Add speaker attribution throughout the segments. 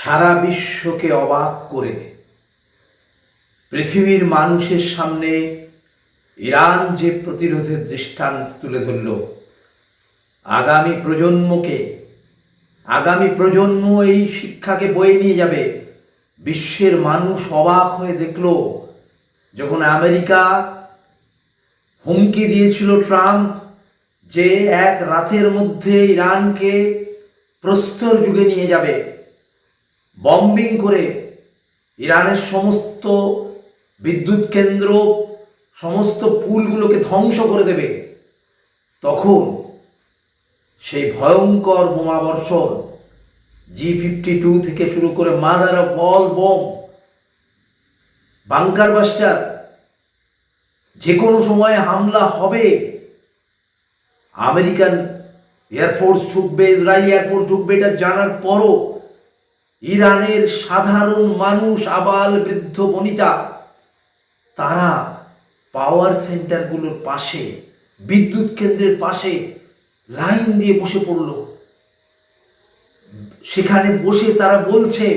Speaker 1: সারা বিশ্বকে অবাক করে পৃথিবীর মানুষের সামনে ইরান যে প্রতিরোধের দৃষ্টান্ত তুলে ধরল, আগামী প্রজন্ম এই শিক্ষাকে বয়ে নিয়ে যাবে। বিশ্বের মানুষ অবাক হয়ে দেখল, যখন আমেরিকা হুমকি দিয়েছিল ট্রাম্প যে এক রাতের মধ্যে ইরানকে প্রস্তর যুগে নিয়ে যাবে, বম্বিং করে ইরানের সমস্ত বিদ্যুৎ কেন্দ্র, সমস্ত পুলগুলোকে ধ্বংস করে দেবে, তখন সেই ভয়ঙ্কর বোমাবর্ষণ G-52 থেকে শুরু করে mother of all bomb, bunker buster, যে কোনো সময়ে হামলা হবে। আমেরিকান এয়ারফোর্স ঢুকবে, ইসরায়েলি এয়ারফোর্স ঢুকবে, এটা জানার পরও ইরানের সাধারণ মানুষ, আবাল বৃদ্ধ বনিতা, তারা পাওয়ার সেন্টারগুলোর পাশে, বিদ্যুৎ কেন্দ্রের পাশে লাইন দিয়ে বসে পড়ল। সেখানে বসে তারা বলছে,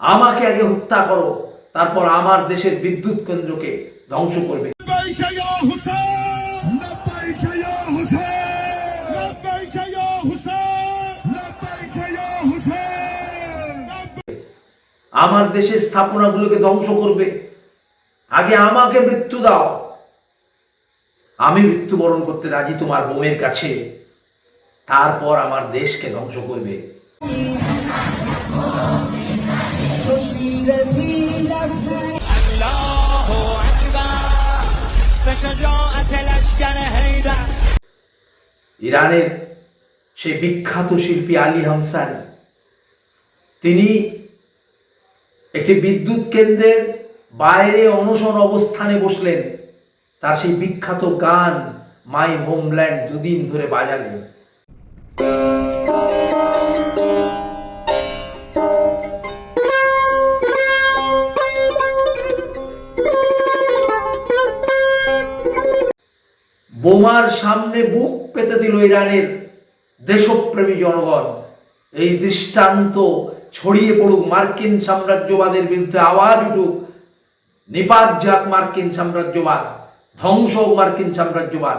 Speaker 1: আমাকে আগে হত্যা করো, তারপর আমার দেশের বিদ্যুৎ কেন্দ্রকে ধ্বংস করবে। আমার দেশের স্থাপনাগুলোকে ধ্বংস করবে, আগে আমাকে মৃত্যু দাও, আমি মৃত্যুবরণ করতে রাজি তোমার বোমের কাছে, তারপর আমার দেশকে ধ্বংস করবে। ইরানের সেই বিখ্যাত শিল্পী আলী হামসানি, তিনি একটি বিদ্যুৎ কেন্দ্রের বাইরে অনশন অবস্থানে বসলেন, তার সেই বিখ্যাত গান মাই হোমল্যান্ড দুদিন ধরে বাজালেন। বোমার সামনে বুক পেতে দিল ইরানের দেশপ্রেমী জনগণ। এই দৃষ্টান্ত ছড়িয়ে পড়ুক, মার্কিন সাম্রাজ্যবাদের বিরুদ্ধে আওয়াজ উঠুক, নিপাত যাক মার্কিন সাম্রাজ্যবাদ, ধ্বংস হোক মার্কিন সাম্রাজ্যবাদ।